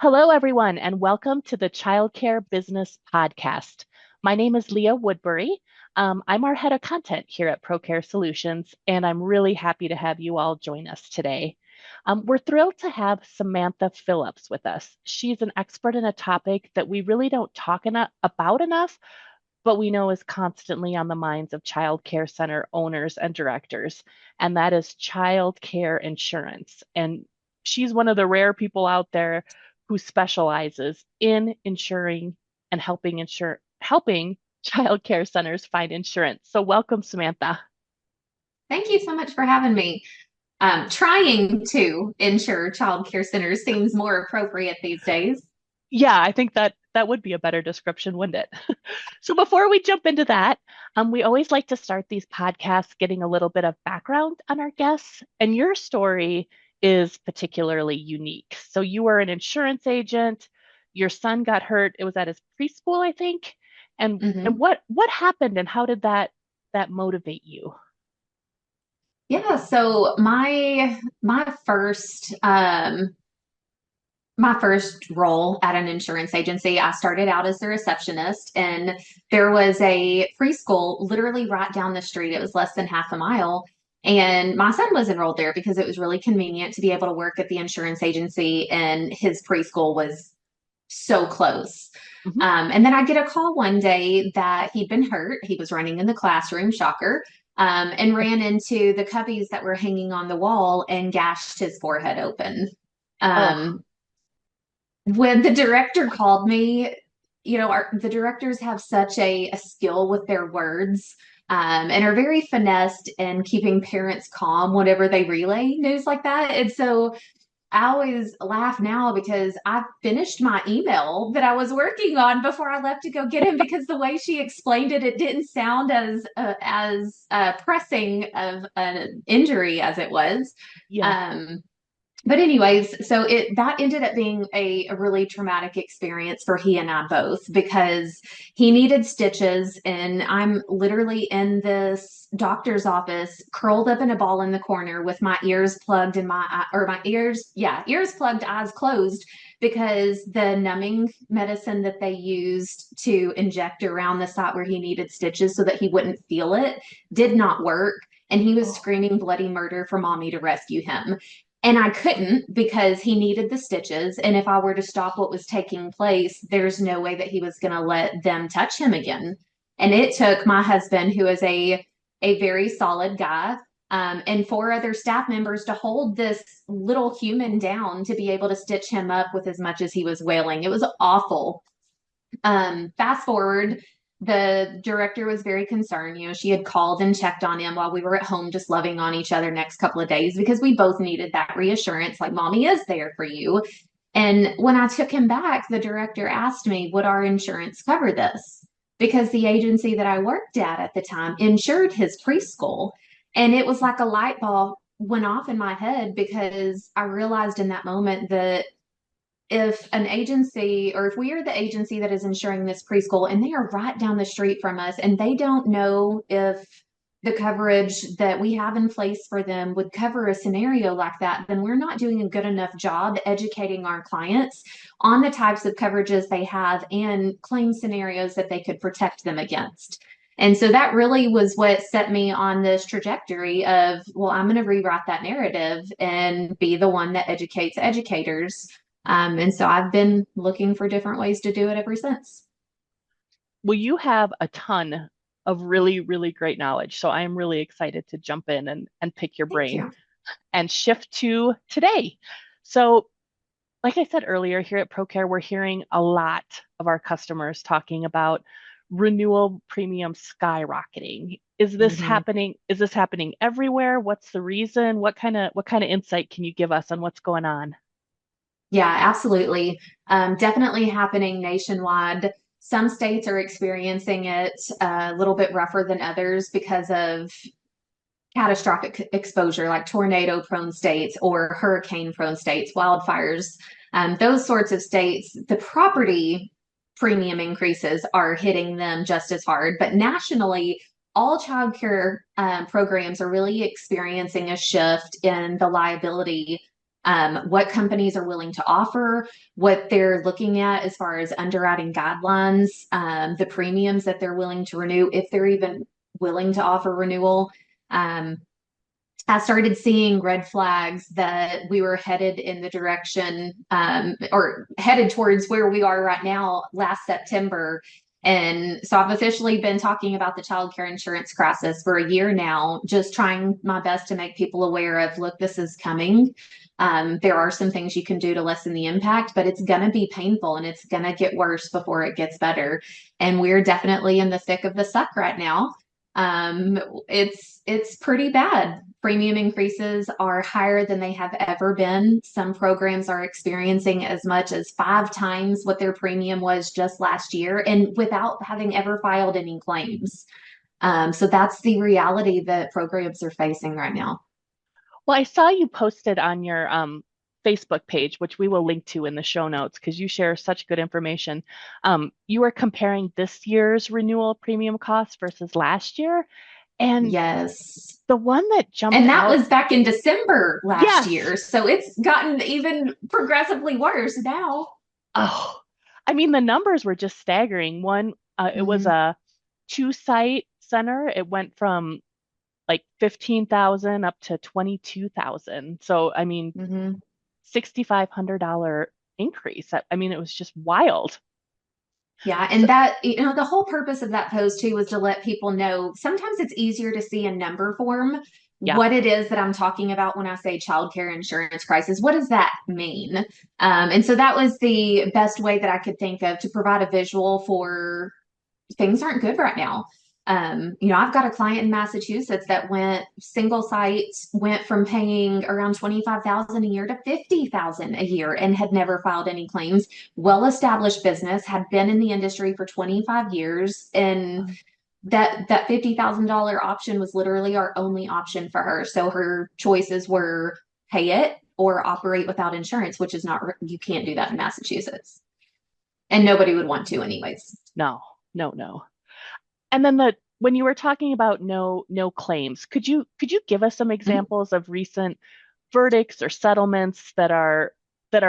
Hello, everyone, and welcome to the Childcare Business Podcast. My name is Leah Woodbury. I'm our head of content here at ProCare Solutions, and I'm really happy to have you all join us today. We're thrilled to have Samantha Phillips with us. She's an expert in a topic that we really don't talk about enough, but we know is constantly on the minds of child care center owners and directors, and that is child care insurance. And she's one of the rare people out there who specializes in insuring and helping child care centers find insurance. So welcome, Samantha. Thank you so much for having me. Trying to insure child care centers seems more appropriate these days. Yeah, I think that would be a better description, wouldn't it? So before we jump into that, we always like to start these podcasts getting a little bit of background on our guests, and your story is particularly unique. So you were an insurance agent, your son got hurt, it was at his preschool, I think. And hmm what happened and how did that motivate you? Yeah, so my first role at an insurance agency, I started out as the receptionist, and there was a preschool literally right down the street. It was less than half a mile. And my son was enrolled there because it was really convenient to be able to work at the insurance agency, and his preschool was so close. Mhm. And then I get a call one day that he'd been hurt. He was running in the classroom, shocker, and ran into the cubbies that were hanging on the wall and gashed his forehead open. Oh, Um, when the director called me, the directors have such a skill with their words, and are very finessed in keeping parents calm whenever they relay news like that. And so I always laugh now because I finished my email that I was working on before I left to go get him, because the way she explained it, it didn't sound as pressing of an injury as it was. yeah. Um, but anyways, so it that ended up being a really traumatic experience for he and I both, because he needed stitches, and I'm literally in this doctor's office curled up in a ball in the corner with my ears plugged and my ears, yeah, ears plugged, eyes closed, because the numbing medicine that they used to inject around the site where he needed stitches so that he wouldn't feel it did not work, and he was Oh, screaming bloody murder for mommy to rescue him. And I couldn't, because he needed the stitches. And if I were to stop what was taking place, there's no way that he was going to let them touch him again. And it took my husband, who is a very solid guy, and four other staff members to hold this little human down to be able to stitch him up with as much as he was wailing. It was awful. Fast forward, the director was very concerned. She had called and checked on him while we were at home, just loving on each other next couple of days, because we both needed that reassurance, like mommy is there for you. And when I took him back, the director asked me, would our insurance cover this? Because the agency that I worked at the time insured his preschool. And it was like a light bulb went off in my head, because I realized in that moment that if an agency, or if we are the agency that is insuring this preschool and they are right down the street from us, and they don't know if the coverage that we have in place for them would cover a scenario like that, then we're not doing a good enough job educating our clients on the types of coverages they have and claim scenarios that they could protect them against. And so that really was what set me on this trajectory of, well, I'm going to rewrite that narrative and be the one that educates educators, and so I've been looking for different ways to do it ever since. Well, you have a ton of really, really great knowledge. So I am really excited to jump in and pick your Thank brain you. and shift to today. So, like I said earlier, here at ProCare, we're hearing a lot of our customers talking about renewal premium skyrocketing. Is this hmm happening? Is this happening everywhere? What's the reason? What kind of insight can you give us on what's going on? Yeah, absolutely. Definitely happening nationwide. Some states are experiencing it a little bit rougher than others because of catastrophic exposure, like tornado prone states or hurricane prone states, wildfires. Those sorts of states, the property premium increases are hitting them just as hard. But nationally, all childcare programs are really experiencing a shift in the liability what companies are willing to offer, what they're looking at as far as underwriting guidelines, the premiums that they're willing to renew, if they're even willing to offer renewal. Um, I started seeing red flags that we were headed in the direction or headed towards where we are right now last September. And so I've officially been talking about the child care insurance crisis for a year now, just trying my best to make people aware of, look, this is coming. There are some things you can do to lessen the impact, but it's going to be painful and it's going to get worse before it gets better. And we're definitely in the thick of the suck right now. Um, it's pretty bad. Premium increases are higher than they have ever been. Some programs are experiencing as much as 5 times what their premium was just last year, and without having ever filed any claims. So that's the reality that programs are facing right now. Well, I saw you posted on your Facebook page, which we will link to in the show notes because you share such good information. You were comparing this year's renewal premium costs versus last year. And Yes. the one that jumped And that out, was back in December last yes. year. So it's gotten even progressively worse now. Oh, I mean, the numbers were just staggering. One, it was Mm-hmm. a two-site center. It went from like 15,000 up to 22,000. So, I mean, Mm-hmm. $6,500 increase. I mean, it was just wild. Yeah, So, and that, the whole purpose of that post too was to let people know sometimes it's easier to see in number form yeah. what it is that I'm talking about when I say childcare insurance crisis. What does that mean? And so that was the best way that I could think of to provide a visual for things aren't good right now. I've got a client in Massachusetts that went single sites, went from paying around 25,000 a year to 50,000 a year and had never filed any claims. Well-established business, had been in the industry for 25 years, and Um, that $50,000 option was literally our only option for her. So her choices were pay it or operate without insurance, which is not, you can't do that in Massachusetts. And nobody would want to anyways. no, no, no. And then when you were talking about no claims, could you give us some Mhm. examples of recent verdicts or settlements that are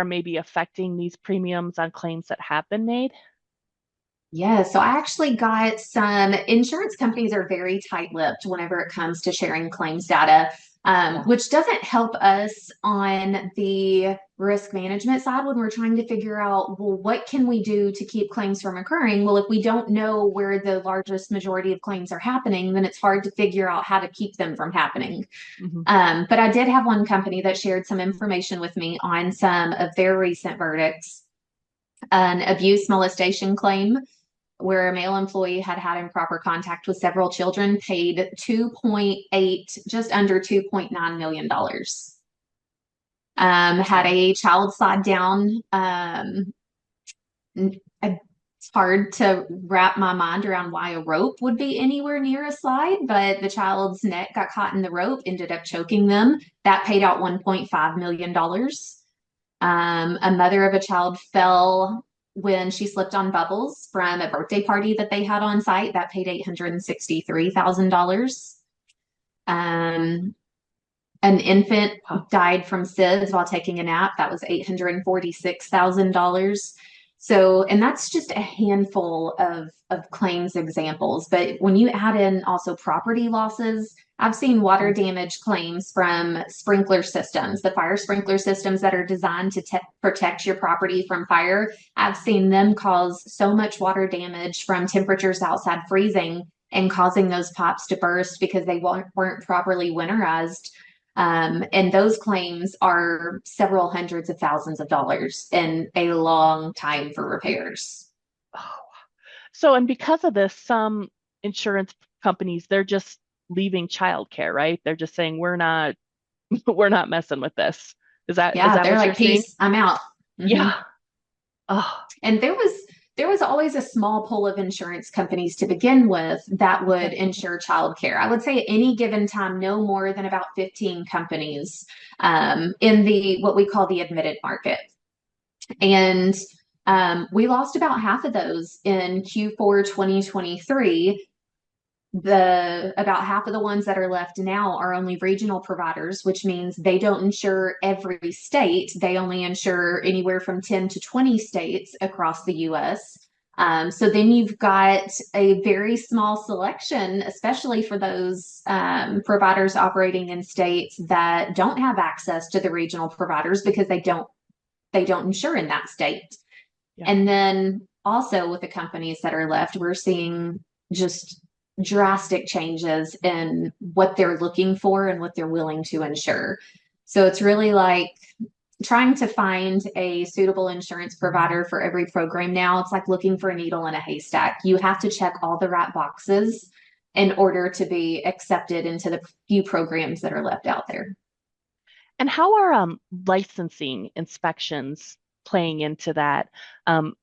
maybe affecting these premiums on claims that have been made? Yeah, so I actually got some insurance companies are very tight-lipped whenever it comes to sharing claims data, Yeah. which doesn't help us on the risk management side when we're trying to figure out, well, what can we do to keep claims from occurring? Well, if we don't know where the largest majority of claims are happening, then it's hard to figure out how to keep them from happening. Hmm. But I did have one company that shared some information with me on some of their recent verdicts. An abuse molestation claim where a male employee had had improper contact with several children, paid 2.8, just under $2.9 million. Had Wow. a child slide down. It's hard to wrap my mind around why a rope would be anywhere near a slide, but the child's neck got caught in the rope, ended up choking them. That paid out $1.5 million. A mother of a child fell when she slipped on bubbles from a birthday party that they had on site. That paid $863,000. Um, an infant Wow. died from SIDS while taking a nap. That was $846,000. So, and that's just a handful of claims examples. But when you add in also property losses, I've seen water Mhm. damage claims from sprinkler systems, the fire sprinkler systems that are designed to protect your property from fire. I've seen them cause so much water damage from temperatures outside freezing and causing those pops to burst because they weren't properly winterized. And those claims are several hundreds of thousands of dollars and a long time for repairs. Oh. So, and because of this, some insurance companies, they're just leaving childcare, right? They're just saying we're not we're not messing with this. Is Yeah, that they're what you're like, seeing? peace, I'm out. Hmm. Yeah. Oh, And there was always a small pool of insurance companies to begin with that would yeah. insure childcare. I would say at any given time, no more than about 15 companies in the what we call the admitted market. And we lost about half of those in Q4 2023. The about half of the ones that are left now are only regional providers, which means they don't insure every state. They only insure anywhere from 10 to 20 states across the US. So then you've got a very small selection, especially for those providers operating in states that don't have access to the regional providers because they don't insure in that state. Yeah. And then also with the companies that are left, we're seeing just drastic changes in what they're looking for and what they're willing to insure. So it's really like trying to find a suitable insurance provider for every program now. It's like looking for a needle in a haystack. You have to check all the right boxes in order to be accepted into the few programs that are left out there. And how are licensing inspections playing into that? Um,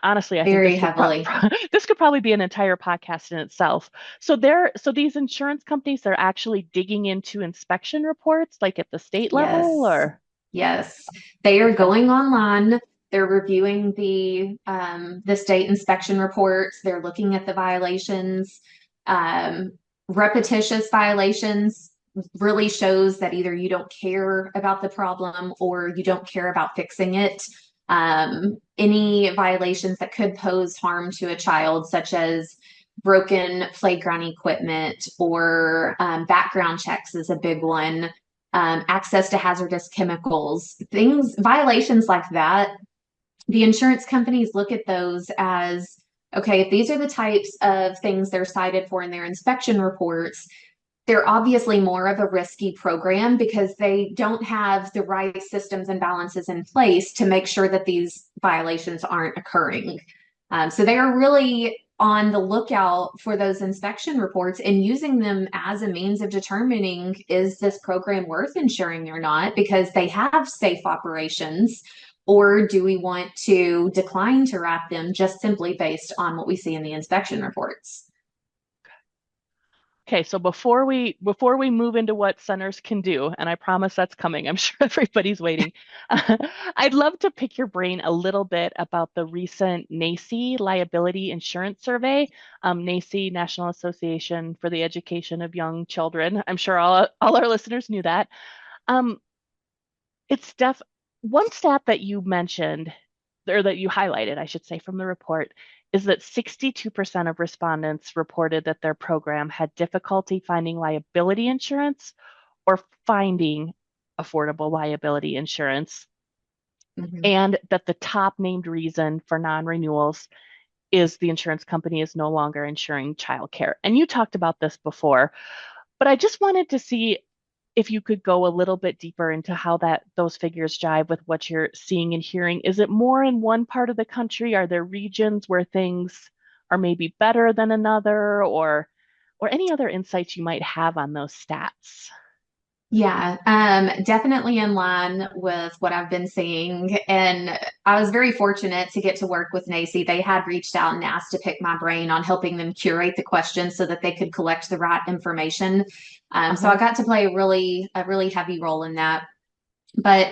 honestly, I think Very this could heavily. this could probably be an entire podcast in itself. So these insurance companies, they're actually digging into inspection reports, like at the state level, Yes. or Yes. They are okay, going online. They're reviewing the state inspection reports. They're looking at the violations. Um, Repetitious violations really shows that either you don't care about the problem or you don't care about fixing it. Any violations that could pose harm to a child, such as broken playground equipment or background checks is a big one. Access to hazardous chemicals, things, violations like that. The insurance companies look at those as okay, if these are the types of things they're cited for in their inspection reports, they're obviously more of a risky program because they don't have the right systems and balances in place to make sure that these violations aren't occurring. So they are really on the lookout for those inspection reports and using them as a means of determining is this program worth insuring or not because they have safe operations, or do we want to decline to wrap them just simply based on what we see in the inspection reports? okay. So before we move into what centers can do, and I promise that's coming, I'm sure everybody's waiting. I'd love to pick your brain a little bit about the recent NACI Liability Insurance Survey. NACI, National Association for the Education of Young Children. I'm sure all our listeners knew that. Um, it's def One stat that you mentioned, or that you highlighted, I should say, from the report, is that 62% of respondents reported that their program had difficulty finding liability insurance or finding affordable liability insurance, Mhm. and that the top named reason for non-renewals is the insurance company is no longer insuring childcare. And you talked about this before, but I just wanted to see if you could go a little bit deeper into how that those figures jive with what you're seeing and hearing. Is it more in one part of the country? Are there regions where things are maybe better than another, or any other insights you might have on those stats? Yeah, definitely in line with what I've been seeing. And I was very fortunate to get to work with NACI. They had reached out and asked to pick my brain on helping them curate the questions so that they could collect the right information. So I Uh-huh. got to play a really heavy role in that. But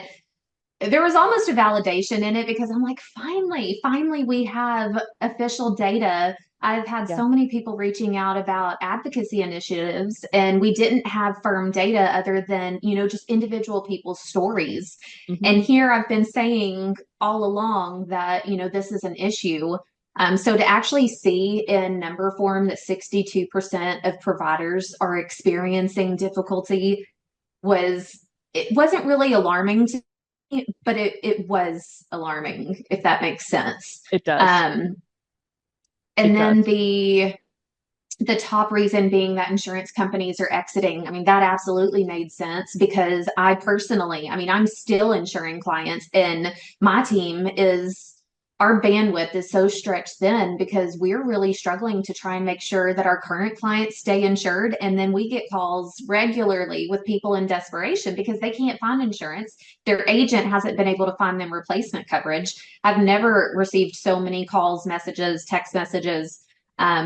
there was almost a validation in it because I'm like, finally, we have official data. I've had Yeah. so many people reaching out about advocacy initiatives, and we didn't have firm data other than, just individual people's stories. Hmm. And here I've been saying all along that, this is an issue. So to actually see in number form that 62% of providers are experiencing difficulty it wasn't really alarming to but it was alarming, if that makes sense. It does. Um, and It then does. the top reason being that insurance companies are exiting. I mean, that absolutely made sense because I personally, I mean, I'm still insuring clients, and my team is our bandwidth is so stretched thin because we're really struggling to try and make sure that our current clients stay insured. And then we get calls regularly with people in desperation because they can't find insurance. Their agent hasn't been able to find them replacement coverage. I've never received so many calls, messages, text messages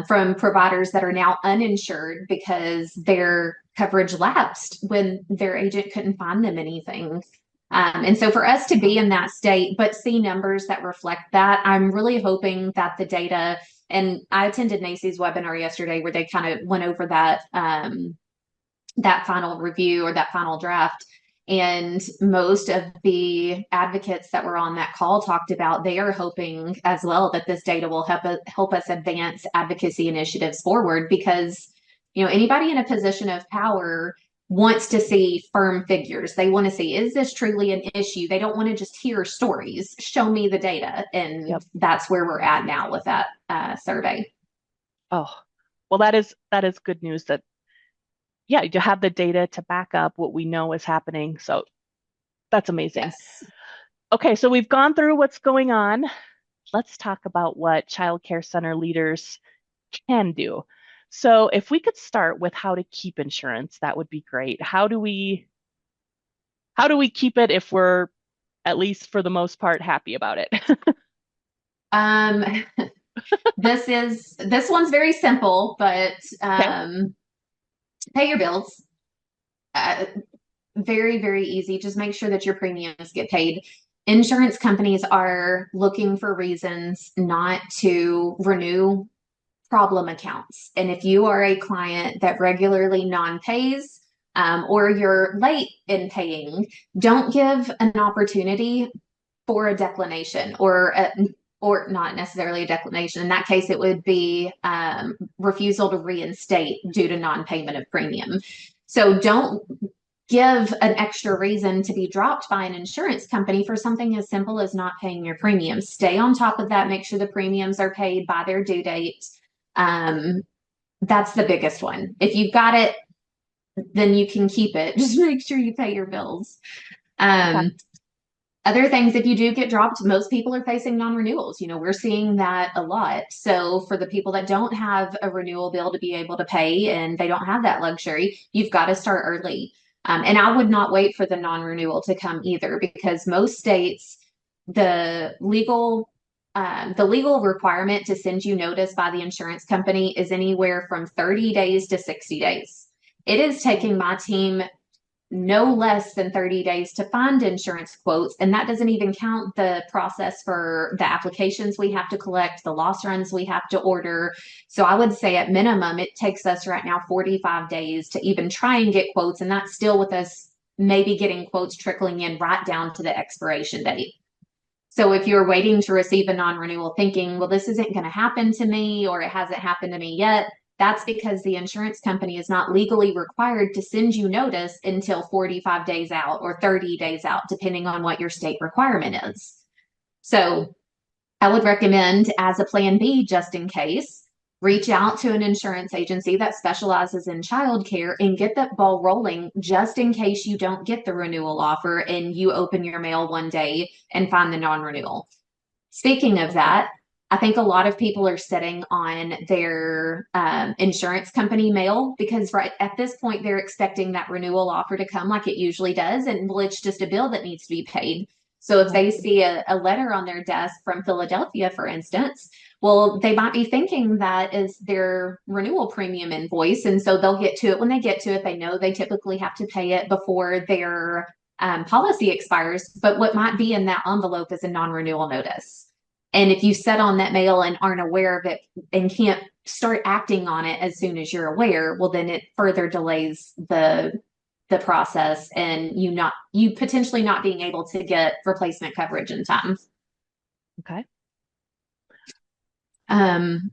from providers that are now uninsured because their coverage lapsed when their agent couldn't find them anything. And so for us to be in that state, but see numbers that reflect that, I'm really hoping that the data, and I attended NACY's webinar yesterday where they kind of went over that that final review or that final draft. And most of the advocates that were on that call talked about they are hoping as well that this data will help us advance advocacy initiatives forward because anybody in a position of power wants to see firm figures. They want to see, is this truly an issue? They don't want to just hear stories. Show me the data. And Yep. that's where we're at now with that survey. Oh, well, that is good news that yeah, you have the data to back up what we know is happening. So that's amazing. Yes. Okay, so we've gone through what's going on. Let's talk about what child care center leaders can do. So if we could start with how to keep insurance, that would be great. How do we keep it if we're at least for the most part happy about it? Um, this one's very simple, but Okay. pay your bills. Uh, very, very easy. Just make sure that your premiums get paid. Insurance companies are looking for reasons not to renew problem accounts. And if you are a client that regularly non-pays or you're late in paying, don't give an opportunity for a declination or not necessarily a declination. In that case, it would be refusal to reinstate due to non-payment of premium. So don't give an extra reason to be dropped by an insurance company for something as simple as not paying your premiums. Stay on top of that. Make sure the premiums are paid by their due date. Um, that's the biggest one. If you've got it, then you can keep it. Just make sure you pay your bills. Okay. Um, other things, if you do get dropped, most people are facing non-renewals. We're seeing that a lot. So for the people that don't have a renewal bill to be able to pay and they don't have that luxury, you've got to start early. And I would not wait for the non-renewal to come either, because most states, the legal the legal requirement to send you notice by the insurance company is anywhere from 30 days to 60 days. It is taking my team no less than 30 days to find insurance quotes. And that doesn't even count the process for the applications we have to collect, the loss runs we have to order. So I would say at minimum, it takes us right now 45 days to even try and get quotes. And that's still with us maybe getting quotes trickling in right down to the expiration date. So if you're waiting to receive a non-renewal thinking, well, this isn't going to happen to me or it hasn't happened to me yet, that's because the insurance company is not legally required to send you notice until 45 days out or 30 days out, depending on what your state requirement is. So I would recommend as a plan B, just in case, reach out to an insurance agency that specializes in childcare and get that ball rolling just in case you don't get the renewal offer and you open your mail one day and find the non-renewal. Speaking of Okay. that, I think a lot of people are sitting on their insurance company mail because right at this point they're expecting that renewal offer to come like it usually does, and well, it's just a bill that needs to be paid. So if they Right. see a letter on their desk from Philadelphia, for instance, well, they might be thinking that is their renewal premium invoice, and so they'll get to it when they get to it. They know they typically have to pay it before their policy expires, but what might be in that envelope is a non-renewal notice. And if you sit on that mail and aren't aware of it and can't start acting on it as soon as you're aware, well, then it further delays the process and you potentially not being able to get replacement coverage in time. Okay. Um,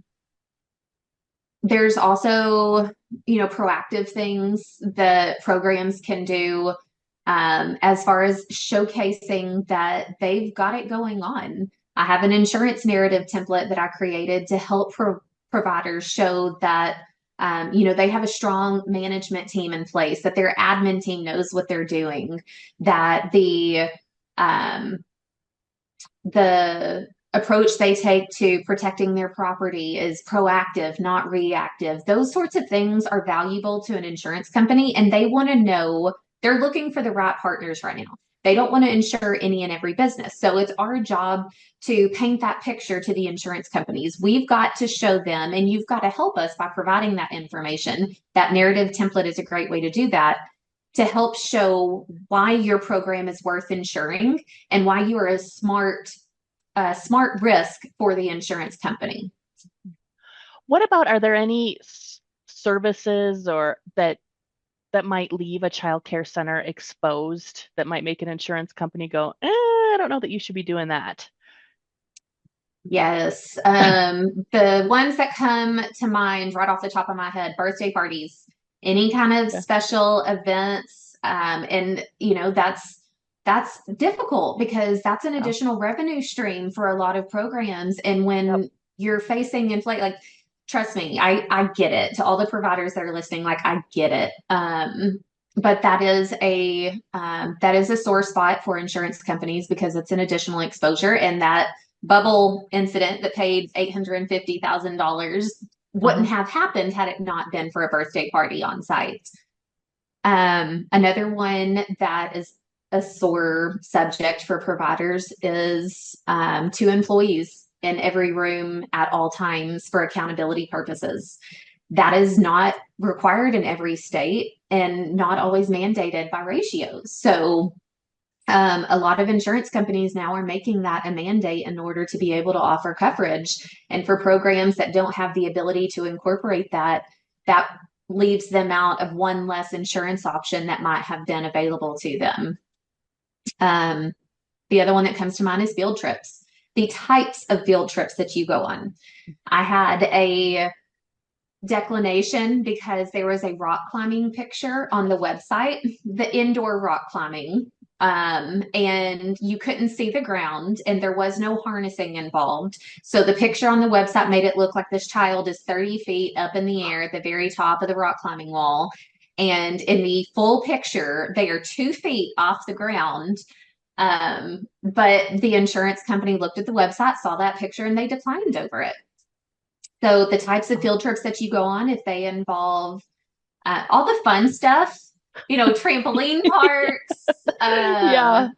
there's also, proactive things that programs can do as far as showcasing that they've got it going on. I have an insurance narrative template that I created to help providers show that they have a strong management team in place, that their admin team knows what they're doing, that um, the approach they take to protecting their property is proactive, not reactive. Those sorts of things are valuable to an insurance company, and they want to know they're looking for the right partners right now. They don't want to insure any and every business. So it's our job to paint that picture to the insurance companies. We've got to show them, and you've got to help us by providing that information. That narrative template is a great way to do that. to help show why your program is worth insuring and why you are a smart risk for the insurance company. What about, are there any services or that might leave a child care center exposed that might make an insurance company go, I don't know that you should be doing that? Yes. The ones that come to mind right off the top of my head, birthday parties, any kind of Yeah. special events. And that's difficult because that's an Yeah. additional revenue stream for a lot of programs. And Yep. when you're facing inflate, like, trust me, I get it. To all the providers that are listening, like, I get it. But that is a sore spot for insurance companies because it's an additional exposure, and that bubble incident that paid $850,000 wouldn't Uh-huh. have happened had it not been for a birthday party on site. Another one that is a sore subject for providers is 2 employees in every room at all times for accountability purposes. That is not required in every state and not always mandated by ratios. So a lot of insurance companies now are making that a mandate in order to be able to offer coverage. And for programs that don't have the ability to incorporate that, that leaves them out of one less insurance option that might have been available to them. Um, the other one that comes to mind is field trips, the types of field trips that you go on. I had a declination because there was a rock climbing picture on the website, the indoor rock climbing. And you couldn't see the ground and there was no harnessing involved. So the picture on the website made it look like this child is 30 feet up in the air at the very top of the rock climbing wall. And in the full picture, they are 2 feet off the ground. But the insurance company looked at the website, saw that picture, and they declined over it. So the types of field trips that you go on, if they involve all the fun stuff, trampoline parks, Yeah.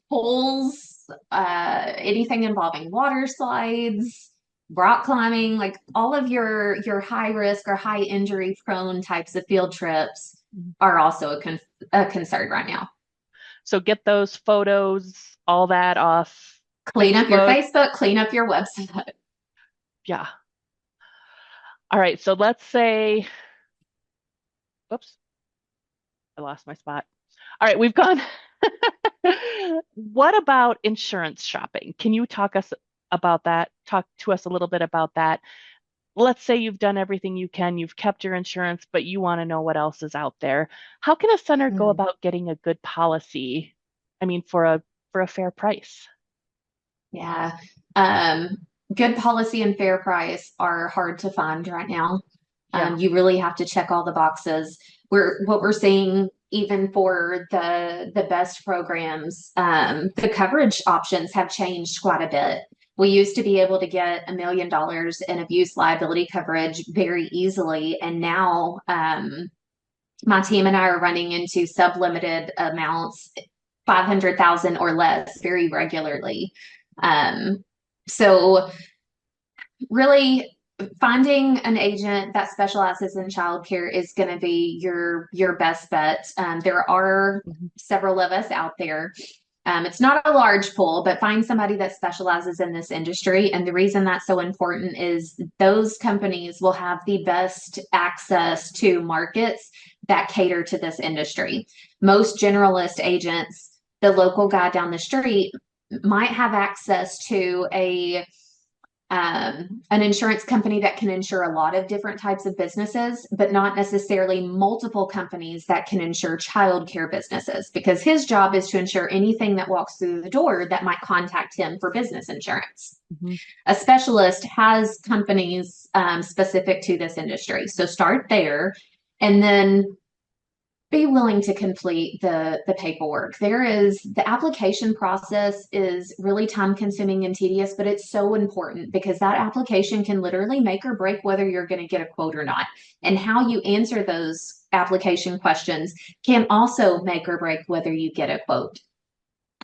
pools, anything involving water slides, rock climbing, like all of your high risk or high injury prone types of field trips are also a concern right now. So get those photos, all that off Clean up your Facebook. Facebook, clean up your website. Yeah. All right. So let's say, oops, I lost my spot. All right, we've gone. What about insurance shopping? Can you talk us about that? Talk to us a little bit about that. Let's say you've done everything you can, you've kept your insurance, but you want to know what else is out there. How can a center go Mm, about getting a good policy? I mean, for a fair price. yeah. Um, Good policy and fair price are hard to find right now. Yeah. You really have to check all the boxes. What we're seeing even for the best programs, the coverage options have changed quite a bit. We used to be able to get $1 million in abuse liability coverage very easily, and now my team and I are running into sublimited amounts, 500,000 or less, very regularly. Um, so really finding an agent that specializes in childcare is going to be your best bet. There are Mhm. several of us out there. It's not a large pool, but find somebody that specializes in this industry. And the reason that's so important is those companies will have the best access to markets that cater to this industry. Most generalist agents, the local guy down the street, might have access to an insurance company that can insure a lot of different types of businesses, but not necessarily multiple companies that can insure childcare businesses, because his job is to insure anything that walks through the door that might contact him for business insurance. Mhm. A specialist has companies specific to this industry. So start there and then be willing to complete the paperwork. The application process is really time consuming and tedious, but it's so important because that application can literally make or break whether you're going to get a quote or not. And how you answer those application questions can also make or break whether you get a quote.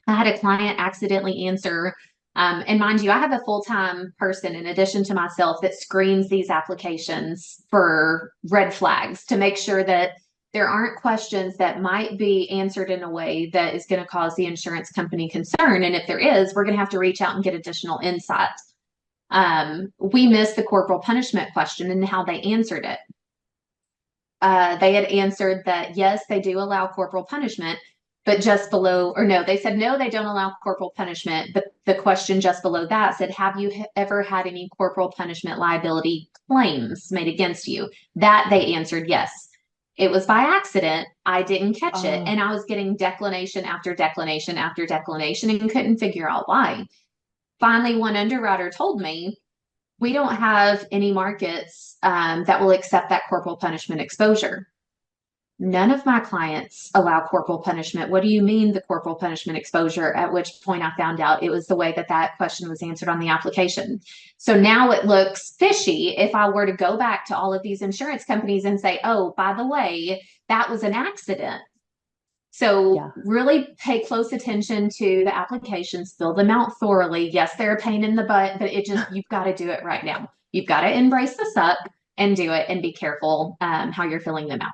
I had a client accidentally answer, and mind you, I have a full-time person in addition to myself that screens these applications for red flags to make sure that there aren't questions that might be answered in a way that is going to cause the insurance company concern. And if there is, we're going to have to reach out and get additional insight. We missed the corporal punishment question and how they answered it. They had answered that yes, they do allow corporal punishment, but just below, or no, they said no, they don't allow corporal punishment. But the question just below that said, have you ever had any corporal punishment liability claims made against you? That they answered yes. It was by accident. I didn't catch it. Oh, And I was getting declination after declination after declination and couldn't figure out why. Finally, one underwriter told me, we don't have any markets that will accept that corporal punishment exposure. None of my clients allow corporal punishment. What do you mean the corporal punishment exposure? At which point I found out it was the way that that question was answered on the application. So now it looks fishy if I were to go back to all of these insurance companies and say, oh, by the way, that was an accident. So yeah. really pay close attention to the applications, fill them out thoroughly. Yes, they're a pain in the butt, but you've got to do it right now. You've got to embrace the suck and do it and be careful how you're filling them out.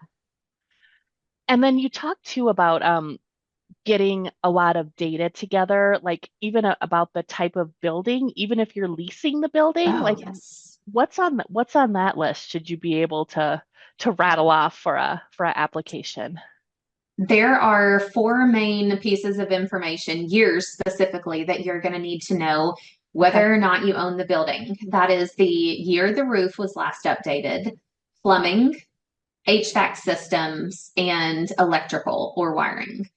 And then you talked too about getting a lot of data together, like even about the type of building, even if you're leasing the building, Oh, like yes. what's on that list should you be able to rattle off for a application? There are four main pieces of information, years specifically, that you're going to need to know Okay. whether or not you own the building. That is the year the roof was last updated, plumbing, HVAC systems, and electrical or wiring.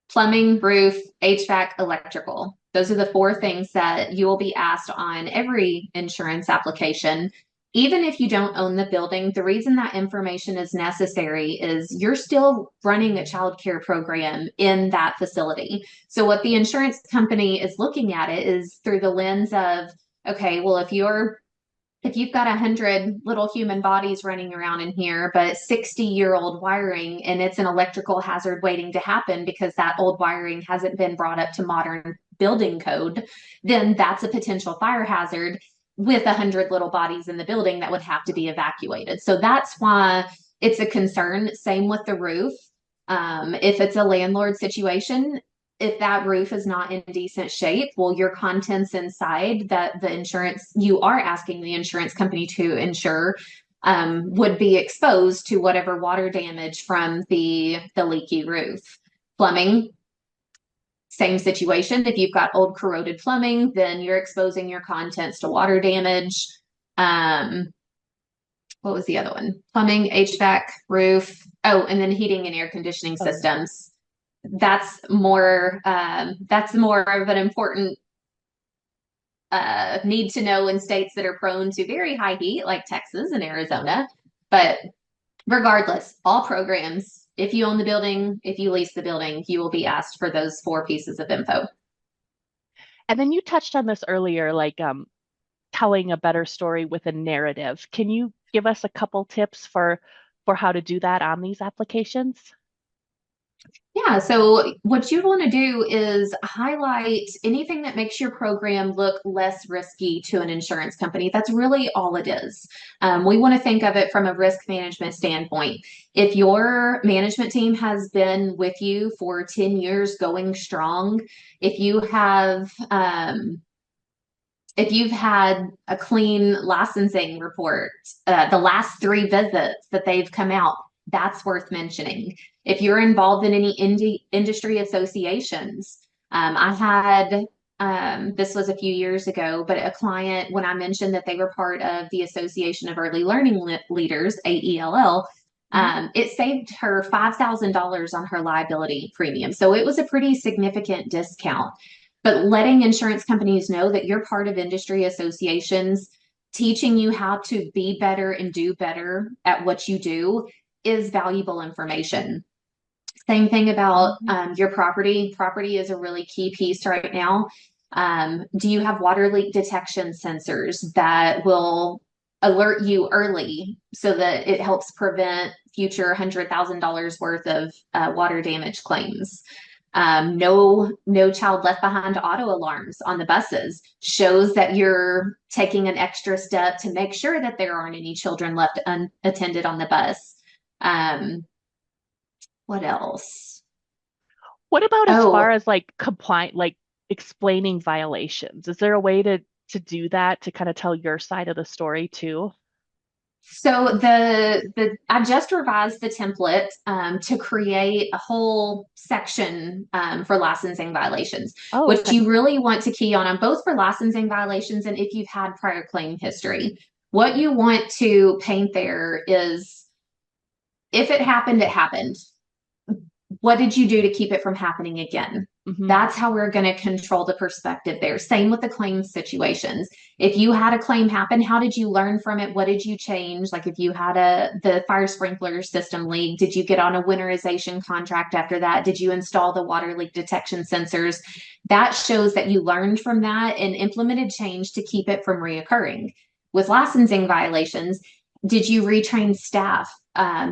Plumbing, roof, HVAC, electrical. Those are the four things that you will be asked on every insurance application. Even if you don't own the building, the reason that information is necessary is you're still running a child care program in that facility. So, what the insurance company is looking at it is through the lens of, okay, well, if you've got 100 little human bodies running around in here, but 60-year-old wiring, and it's an electrical hazard waiting to happen because that old wiring hasn't been brought up to modern building code, then that's a potential fire hazard with 100 little bodies in the building that would have to be evacuated. So that's why it's a concern. Same with the roof. If it's a landlord situation, if that roof is not in decent shape, well, your contents inside that the insurance you are asking the insurance company to insure would be exposed to whatever water damage from the leaky roof. Plumbing, same situation. If you've got old corroded plumbing, then you're exposing your contents to water damage. Um, what was the other one? Plumbing, HVAC, roof. Oh, and then heating and air conditioning Oh, systems. That's more of an important need to know in states that are prone to very high heat, like Texas and Arizona. But regardless, all programs, if you own the building, if you lease the building, you will be asked for those four pieces of info. and then you touched on this earlier, like telling a better story with a narrative. Can you give us a couple tips for how to do that on these applications? Yeah, so what you want to do is highlight anything that makes your program look less risky to an insurance company. That's really all it is. We want to think of it from a risk management standpoint. If your management team has been with you for 10 years going strong, if you have if you've had a clean licensing report, the last three visits that they've come out, that's worth mentioning. If you're involved in any industry associations, I had this was a few years ago, but a client, when I mentioned that they were part of the Association of Early Learning Leaders, AELL, Mhm. it saved her $5,000 on her liability premium. So it was a pretty significant discount. But letting insurance companies know that you're part of industry associations, teaching you how to be better and do better at what you do is valuable information. Same thing about Mhm. your property. Property is a really key piece right now. Do you have water leak detection sensors that will alert you early so that it helps prevent future $100,000 worth of water damage claims? No child left behind auto alarms on the buses shows that you're taking an extra step to make sure that there aren't any children left unattended on the bus. Um, What else? What about as far Oh, as like compliant, like explaining violations? Is there a way to do that to kind of tell your side of the story too? so the I just revised the template to create a whole section for licensing violations. Oh, What okay. you really want to key on both for licensing violations and if you've had prior claim history. What you want to paint there is if it happened, it happened. What did you do to keep it from happening again? Hmm. That's how we're going to control the perspective there. Same with the claim situations. If you had a claim happen, how did you learn from it? What did you change? Like if you had the fire sprinkler system leak, did you get on a winterization contract after that? Did you install the water leak detection sensors? That shows that you learned from that and implemented change to keep it from reoccurring. With licensing violations, did you retrain staff?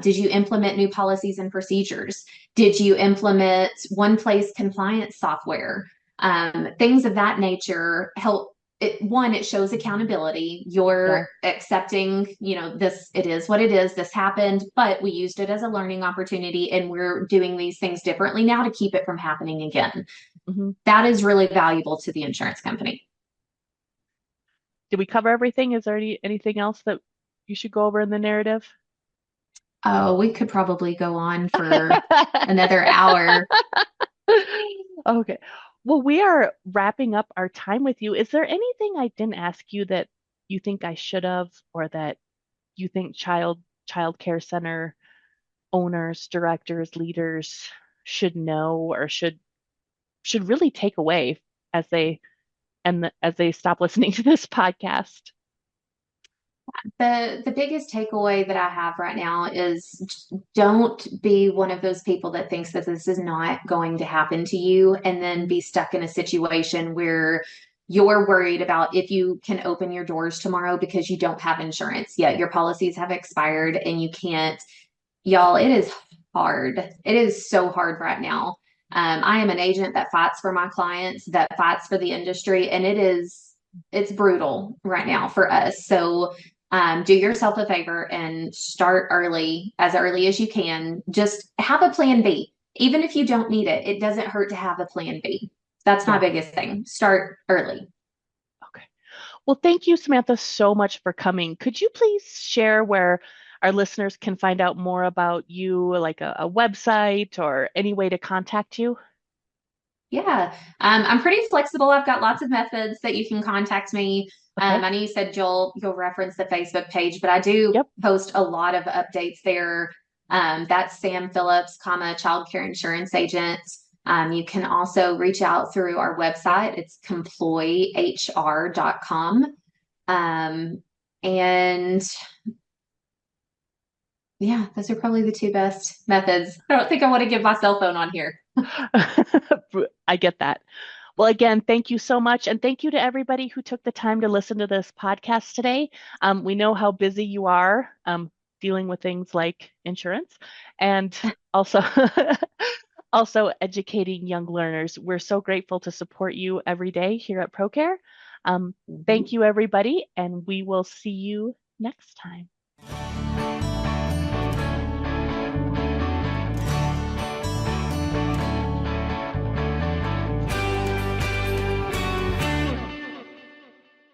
Did you implement new policies and procedures? Did you implement one place compliance software? Things of that nature help. It shows accountability. You're Yeah. accepting, this, it is what it is. This happened, but we used it as a learning opportunity and we're doing these things differently now to keep it from happening again. Hmm. That is really valuable to the insurance company. Did we cover everything? Is there anything else that you should go over in the narrative? Oh, we could probably go on for another hour. Okay. Well, we are wrapping up our time with you. Is there anything I didn't ask you that you think I should have, or that you think child care center owners, directors, leaders should know or should really take away as as they stop listening to this podcast? The biggest takeaway that I have right now is don't be one of those people that thinks that this is not going to happen to you and then Mhm. be stuck in a situation where you're worried about if you can open your doors tomorrow because you don't have insurance yet. Your policies have expired and you can't. Y'all, it is hard. It is so hard right now. I am an agent that fights for my clients, that fights for the industry, and it's brutal right now for us. So do yourself a favor and start early as you can. Just have a plan B. Even if you don't need it, it doesn't hurt to have a plan B. That's my Yeah. biggest thing. Start early. Okay. Well, thank you, Samantha, so much for coming. Could you please share where our listeners can find out more about you, like a website or any way to contact you? Yeah, I'm pretty flexible. I've got lots of methods that you can contact me. Okay. I know you said you'll reference the Facebook page, but I do Yep. post a lot of updates there. That's Sam Phillips, child care insurance agent. You can also reach out through our website. It's comployhr.com. Um, and yeah, those are probably the two best methods. I don't think I want to give my cell phone on here. I get that. Well, again, thank you so much. And thank you to everybody who took the time to listen to this podcast today. We know how busy you are dealing with things like insurance and also also educating young learners. We're so grateful to support you every day here at ProCare. Thank you, everybody, and we will see you next time.